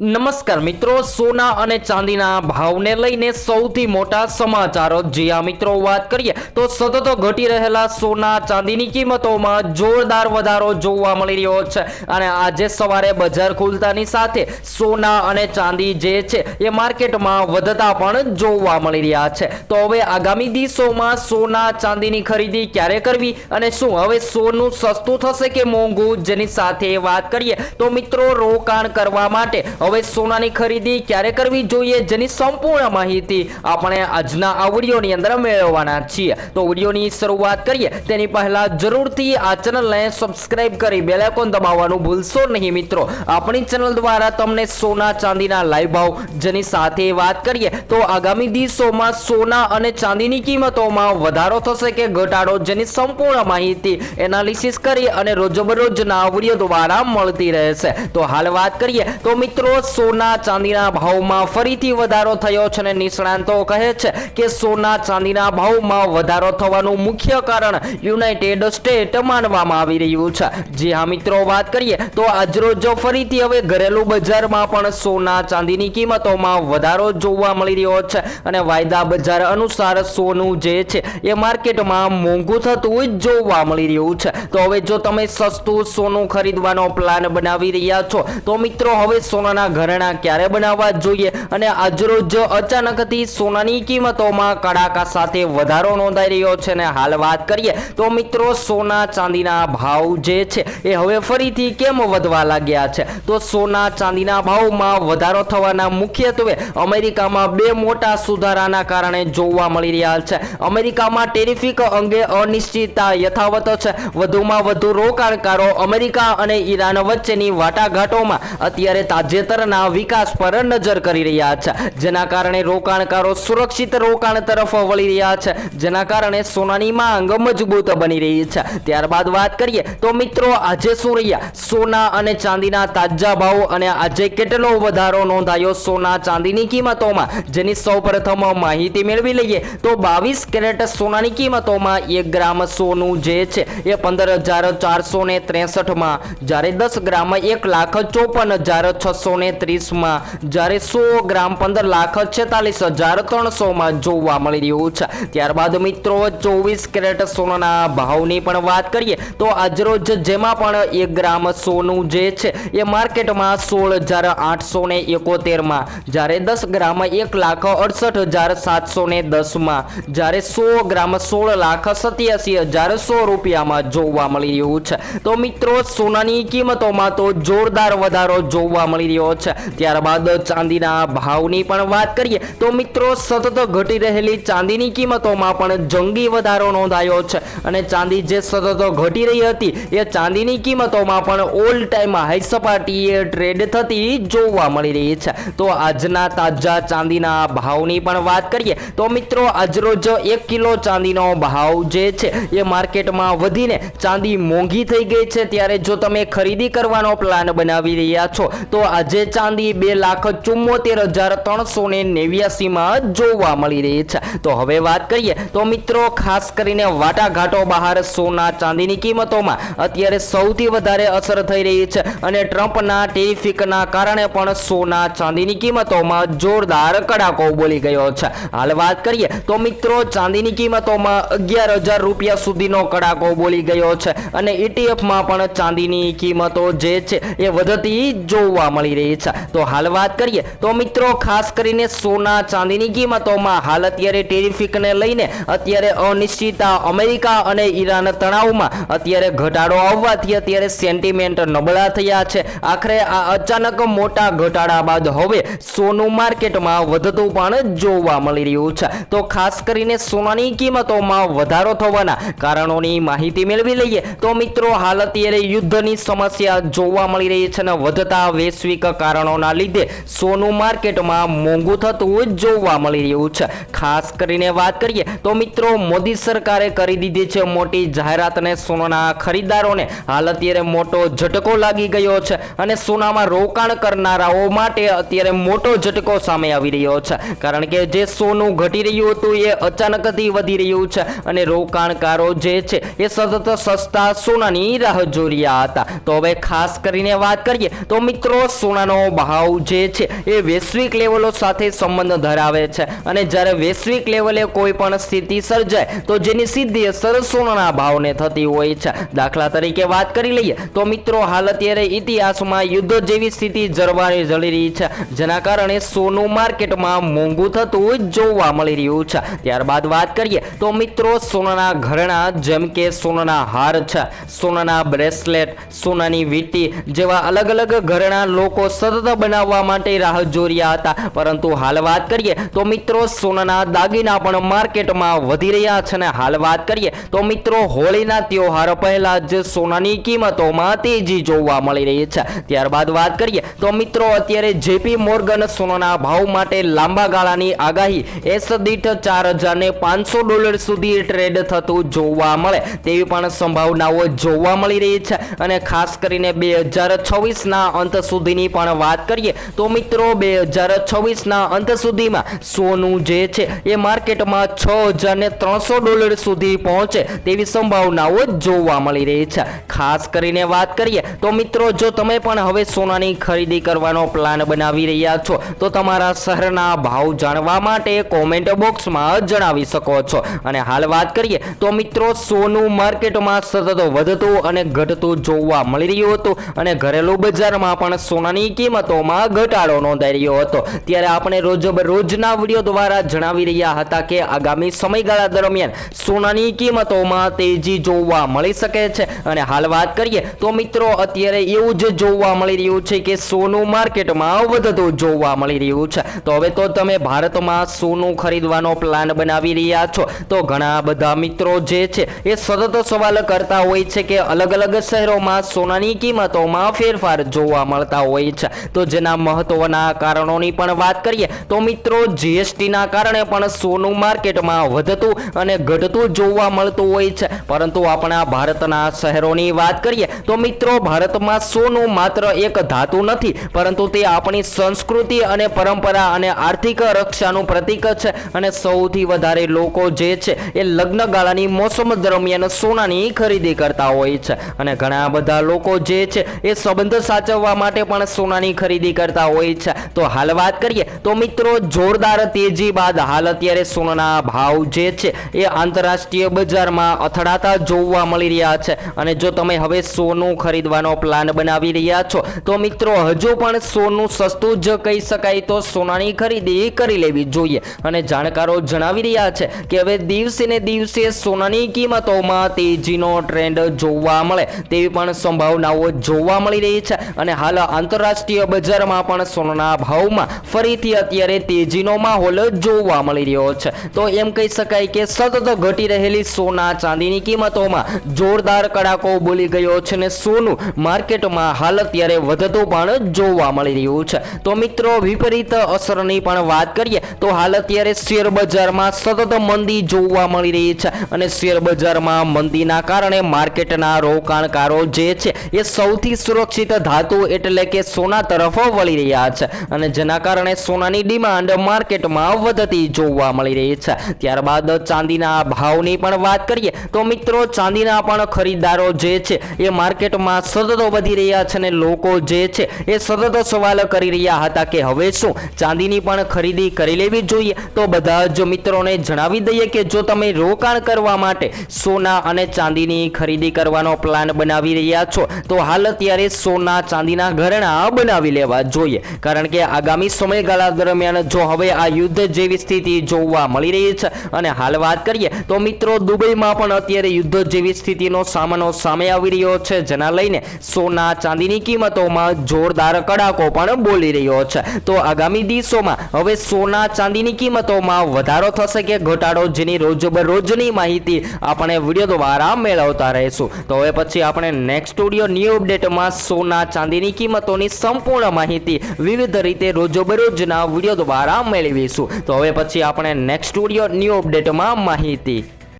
નમસ્કાર મિત્રો, સોના અને ચાંદીના ભાવને લઈને સૌથી મોટા સમાચારો। જ્યાં મિત્રો વાત કરીએ તો સતત ઘટી રહેલા સોના ચાંદીની કિંમતોમાં જોરદાર વધારો જોવા મળી રહ્યો છે અને આજે સવારે બજાર ખુલતાની સાથે સોના અને ચાંદી જે છે એ માર્કેટમાં વધતા પણ જોવા મળી રહ્યા છે। તો હવે આગામી દિવસોમાં સોના ચાંદીની ખરીદી ક્યારે કરવી અને શું હવે સોનું સસ્તું થશે કે મોંઘું, જેની સાથે વાત કરીએ તો મિત્રો રોકાણ કરવા માટે હવે સોનાની ખરીદી ક્યારે કરવી જોઈએ, જેની સંપૂર્ણ માહિતી આપણે આજના આ વિડીયોની અંદર મેળવવાના છીએ। તો વિડીયોની શરૂઆત કરીએ તેની પહેલા જરૂરથી આ ચેનલને સબસ્ક્રાઇબ કરી બેલ આઇકોન દબાવવાનું ભૂલશો નહીં મિત્રો। આપણી ચેનલ દ્વારા તમને સોના ચાંદીના લાઈવ ભાવ, જેની સાથે વાત કરીએ તો આગામી દિવસોમાં સોના અને ચાંદીની કિંમતોમાં વધારો થશે કે ઘટાડો, જેની સંપૂર્ણ માહિતી એનાલિસિસ કરી અને રોજબરોજના વિડીયો દ્વારા મળતી રહેશે। તો હાલ વાત કરીએ તો મિત્રો સોના ચાંદીના ભાવમાં ફરીથી વધારો થયો છે અને નિષ્ણાંતો કહે છે કે સોના ચાંદીના ભાવમાં વધારો થવાનું મુખ્ય કારણ યુનાઇટેડ સ્ટેટ માનવામાં આવી રહ્યું છે। જી હા મિત્રો, વાત કરીએ તો આજરોજ ફરીથી હવે ઘરેલું બજારમાં પણ સોના ચાંદીની કિંમતોમાં વધારો જોવા મળી રહ્યો છે અને વાયદા બજાર અનુસાર સોનું જે છે એ માર્કેટમાં મોંઘું થતું જોવા મળી રહ્યું છે। તો હવે જો તમે સસ્તું સોનું ખરીદવાનો પ્લાન બનાવી રહ્યા છો તો મિત્રો હવે સોનાના ઘરેણા ક્યારે બનાવવા જોઈએ અને આજરોજ અચાનકથી સોનાની કિંમતોમાં કડાકા સાથે વધારો નોંધાઈ રહ્યો છે અને હાલ વાત કરીએ તો મિત્રો સોના ચાંદીના ભાવ જે છે એ હવે ફરીથી કેમ વધવા લાગ્યા છે। તો સોના ચાંદીના ભાવમાં વધારો થવાના મુખ્યત્વે અમેરિકામાં બે મોટા સુધારાના કારણે જોવા મળી રહ્યા છે। અમેરિકામાં ટેરિફિક અંગે અનિશ્ચિતતા યથાવત છે। વધુમાં વધુ રોકાણકારો અમેરિકા અને ઈરાન વચ્ચેની વાટાઘાટોમાં અત્યારે તાજેતરના વિકાસ પર નજર કરી રહ્યા છે, જેના કારણે રોકાણકારો સુરક્ષિત રોકાણ તરફ વળી રહ્યા છે, જેના કારણે સોનાની માંગ મજબૂત બની રહી છે। ત્યારબાદ વાત કરીએ તો મિત્રો આજે શું રહ્યા સોના અને ચાંદીના તાજા ભાવ અને આજે કેટલો વધારો નોંધાયો સોના ચાંદીની કિંમતોમાં, જેની સૌપ્રથમ માહિતી મેળવી લઈએ તો 22 કેરેટ સોનાની કિંમતોમાં 1 ગ્રામ સોનું જે છે એ 15,463 માં, જ્યારે 10 ગ્રામ 1,54,630 માં, જ્યારે 100 ગ્રામ 15,46,300 માં જોવા મળી રહ્યું છે। ત્યારબાદ મિત્રો 24 કેરેટ સોનાના ભાવની પણ વાત કરીએ તો આજરોજ જેમાં પણ 1 ગ્રામ સોનું જે છે એ માર્કેટમાં 16,871 માં, જ્યારે 10 ગ્રામ 1,68,710 માં, જ્યારે 100 ગ્રામ 16,87,100 રૂપિયામાં જોવા મળી રહ્યું છે। તો મિત્રો સોનાની કિંમતોમાં તો જોરદાર વધારો જોવા મળી રહ્યો છે। ત્યારબાદ ચાંદીના ભાવની પણ વાત કરીએ તો મિત્રો સતત ઘટી રહેલી ચાંદીની કિંમતોમાં પણ જંગી વધારો નોંધાયો છે અને ચાંદી જે સતત ઘટી રહી હતી એ ચાંદીની કિંમતોમાં પણ ઓલ ટાઈમ હાઈ સપાટીએ ટ્રેડ થતી જોવા મળી રહી છે। તો આજના તાજા ચાંદીના ભાવની પણ વાત કરીએ તો મિત્રો આજરોજ 1 કિલો ચાંદીનો ભાવ જે છે એ માર્કેટમાં વધીને ચાંદી મોંઘી થઈ ગઈ છે। ત્યારે જો તમે ખરીદી કરવાનો પ્લાન બનાવી રહ્યા છો તો આજે ચાંદી 2,74,389 માં જોવા મળી રહી છે। તો હવે વાત કરીએ તો મિત્રો ખાસ કરીને વાટાઘાટો બહાર સોના ચાંદીની કિંમતોમાં અત્યારે સૌથી વધારે અસર થઈ રહી છે અને ટ્રમ્પના ટેરિફિકના કારણે પણ સોના ચાંદીની કિંમતોમાં જોરદાર કડાકો બોલી ગયો છે। હાલ વાત કરીએ તો મિત્રો ચાંદીની કિંમતોમાં 11,000 રૂપિયા સુધીનો કડાકો બોલી ગયો છે અને ETF પણ ચાંદીની કિંમતો જે છે એ વધતી જોવા મળી રહી છે। તો હાલ વાત કરીએ તો મિત્રો ખાસ કરીને સોના ચાંદીની કિંમતોમાં હાલ અત્યારે ટેરિફિકને લઈને અત્યારે અનિશ્ચિતતા, અમેરિકા અને ઈરાન તણાવમાં અત્યારે ઘટાડો આવવાથી અત્યારે સેન્ટિમેન્ટ નબળા થયા છે। આખરે આ અચાનક મોટા ઘટાડા બાદ હવે સોનું માર્કેટમાં વધતું પણ જોવા મળી રહ્યું છે। તો ખાસ કરીને સોનાની કિંમતોમાં વધારો થવાના કારણોની માહિતી મેળવી લઈએ તો મિત્રો હાલ અત્યારે યુદ્ધની સમસ્યા જોવા મળી રહી છે અને વધતા વૈશ્વિક કારણોના લીધે સોનું માર્કેટમાં મોંઘું થતું જોવા મળી રહ્યું છે। ખાસ કરીને વાત કરીએ તો મિત્રો મોદી સરકારે કરી દીધી છે મોટી જાહેરાત અને સોનાના ખરીદદારોને હાલ અત્યારે મોટો ઝટકો લાગી ગયો છે અને સોનામાં રોકાણ કરનારાઓ માટે અત્યારે મોટો ઝટકો સામે આવી રહ્યો છે, કારણ કે જે સોનું ઘટી રહ્યું હતું એ અચાનકથી વધી રહ્યું છે અને રોકાણકારો જે છે એ સતત સસ્તા સોનાની રાહ જોઈ રહ્યા હતા। તો હવે ખાસ કરીને વાત કરીએ તો મિત્રો સોનાનો સોનાનો ભાવ જે છે એ વૈશ્વિક લેવલો સાથે સંબંધ ધરાવે છે અને જ્યારે વૈશ્વિક લેવલે કોઈ પણ સ્થિતિ સર્જાય તો જેની સીધી અસર સોનાના ભાવને થતી હોય છે। દાખલા તરીકે વાત કરી લઈએ તો મિત્રો હાલ અત્યારે ઇતિહાસમાં યુદ્ધ જેવી સ્થિતિ જળવાઈ રહી છે, જેના કારણે સોનું માર્કેટમાં મોંઘું થતું જોવા મળી રહ્યું છે। ત્યારબાદ વાત કરીએ તો મિત્રો સોનાના ઘરેણા જેમ કે સોનાના હાર છે, સોનાના બ્રેસલેટ, સોનાની વીંટી જેવા અલગ અલગ ઘરેણા લોકો સતત બનાવવા માટે રાહ જોઈ રહ્યા હતા, પરંતુ હાલ વાત કરીએ તો મિત્રો સોનાના દાગીના પણ માર્કેટમાં વધી રહ્યા છે અને હાલ વાત કરીએ તો મિત્રો હોળીના તહેવાર પહેલા જ સોનાની કિંમતોમાં તેજી જોવા મળી રહી છે। ત્યારબાદ વાત કરીએ તો મિત્રો અત્યારે જેપી મોર્ગન સોનાના ભાવ માટે લાંબા ગાળાની આગાહી એસ દીઠ $4,500 સુધી ટ્રેડ થતું જોવા મળે તેવી પણ સંભાવનાઓ જોવા મળી રહી છે અને ખાસ કરીને 2026ના અંત સુધીની પણ વાત કરીએ તો મિત્રો 2026ના અંત સુધીમાં સોનું જે છે એ માર્કેટમાં $6,300 સુધી પહોંચે તેવી સંભાવનાઓ જોવા મળી રહી છે। ખાસ કરીને વાત કરીએ તો મિત્રો જો તમે પણ હવે સોનાની ખરીદી કરવાનો પ્લાન બનાવી રહ્યા છો તો તમારા શહેરના ભાવ જાણવા માટે કોમેન્ટ બોક્સમાં જણાવી શકો છો। અને હાલ વાત કરીએ તો મિત્રો સોનું માર્કેટમાં સતત વધતું અને ઘટતું જોવા મળી રહ્યું હતું અને ઘરેલું બજારમાં પણ સોનાની કિંમતોમાં ઘટાડો નોંધાઈ રહ્યો હતો, ત્યારે આપણે રોજના વિડીયો દ્વારા જણાવી રહ્યા હતા કે આગામી સમયગાળા દરમિયાન સોનાની કિંમતોમાં તેજી જોવા મળી શકે છે અને હાલ વાત કરીએ તો મિત્રો અત્યારે એવું જ જોવા મળી રહ્યું છે કે સોનું માર્કેટમાં વધતું જોવા મળી રહ્યું છે। તો હવે તો તમે ભારતમાં સોનું ખરીદવાનો પ્લાન બનાવી રહ્યા છો તો ઘણા બધા મિત્રો જે છે એ સતત સવાલ કરતા હોય છે કે અલગ અલગ શહેરોમાં સોનાની કિંમતોમાં ફેરફાર જોવા મળતા હોય છે, તો જેના મહત્વના કારણોની પણ વાત કરીએ તો મિત્રો જીએસટીના કારણે પણ સોનું માર્કેટમાં વધતું અને ઘટતું જોવા મળતું હોય છે, પરંતુ આપણા ભારતના શહેરોની વાત કરીએ તો મિત્રો ભારતમાં સોનું માત્ર એક ધાતુ નથી પરંતુ તે આપણી સંસ્કૃતિ અને પરંપરા અને આર્થિક રક્ષાનું પ્રતીક છે અને સૌથી વધારે લોકો જે છે એ લગ્ન ગાળાની મોસમ દરમિયાન સોનાની ખરીદી કરતા હોય છે અને ઘણા બધા લોકો જે છે એ સંબંધ સાચવવા માટે પણ સોનાની ખરીદી કરતા હોય છે। તો હાલ વાત કરીએ તો મિત્રો જોરદાર તેજી બાદ હાલ અત્યારે સોનાના ભાવ જે છે એ આંતરરાષ્ટ્રીય બજારમાં અથડાતા જોવા મળી રહ્યા છે અને જો તમે હવે સોનું ખરીદવાનો પ્લાન બનાવી રહ્યા છો તો મિત્રો હજુ પણ સોનું સસ્તું જ કહી શકાય તો સોનાની ખરીદી કરી લેવી જોઈએ અને જાણકારો જણાવી રહ્યા છે કે હવે દિવસે ને દિવસે સોનાની કિંમતોમાં તેજીનો ટ્રેન્ડ જોવા મળે તેવી પણ સંભાવનાઓ જોવા મળી રહી છે અને હાલ આંતરરાષ્ટ્રીય બજારમાં પણ સોનાના ભાવમાં ફરીથી અત્યારે તેજીનો માહોલ જોવા મળી રહ્યો છે। તો એમ કહી શકાય કે સતત ઘટી રહેલી સોના ચાંદીની કિંમતોમાં જોરદાર કડાકો બોલી ગયો છે અને સોનું માર્કેટમાં હાલ અત્યારે વધતું પણ જોવા મળી રહ્યું છે। તો મિત્રો વિપરીત અસરની પણ વાત કરીએ તો હાલ અત્યારે શેર બજારમાં સતત મંદી જોવા મળી રહી છે અને શેર બજારમાં મંદીના કારણે માર્કેટના રોકાણકારો જે છે એ સૌથી સુરક્ષિત ધાતુ એટલે કે સોના તરફ વળી રહ્યા છે અને જેના કારણે સોનાની ડિમાન્ડ માર્કેટમાં વધતી જોવા મળી રહી છે। ત્યારબાદ ચાંદીના ભાવની પણ વાત કરીએ તો મિત્રો ચાંદીના પણ ખરીદદારો જે છે એ માર્કેટમાં સતત વધી રહ્યા છે અને લોકો જે છે એ સતત સવાલ કરી રહ્યા હતા કે હવે શું ચાંદીની પણ ખરીદી કરી લેવી જોઈએ। તો બધા જ મિત્રોને જણાવી દઈએ કે જો તમે રોકાણ કરવા માટે સોના અને ચાંદીની ખરીદી કરવાનો પ્લાન બનાવી રહ્યા છો તો હાલ અત્યારે સોના ચાંદીના ઘરેણા બનાવી લેવા જોઈએ, કારણ કે આગામી સમયગાળા દરમિયાન જો હવે આ યુદ્ધ જેવી સ્થિતિ જોવા મળી રહી છે અને હાલ વાત કરીએ તો મિત્રો દુબઈમાં પણ અત્યારે યુદ્ધ જેવી સ્થિતિનો સામનો સામે આવી રહ્યો છે, જેના લઈને સોના ચાંદીની કિંમતોમાં જોરદાર કડાકો પણ બોલી રહ્યો છે। તો આગામી દિવસોમાં હવે સોના ચાંદીની કિંમતોમાં વધારો થશે કે ઘટાડો જેની રોજબરોજની માહિતી આપણે વિડીયો દ્વારા મેળવતા રહીશું। તો હવે પછી આપણે નેક્સ્ટ વિડીયો ન્યૂ અપડેટમાં સોના ચાંદીની કિંમતોની સંપૂર્ણ માહિતી વિવિધ રીતે રોજબરોજના વિડીયો દ્વારા મેળવીશું। તો હવે પછી આપણે નેક્સ્ટ વિડીયો ન્યૂ અપડેટમાં માહિતી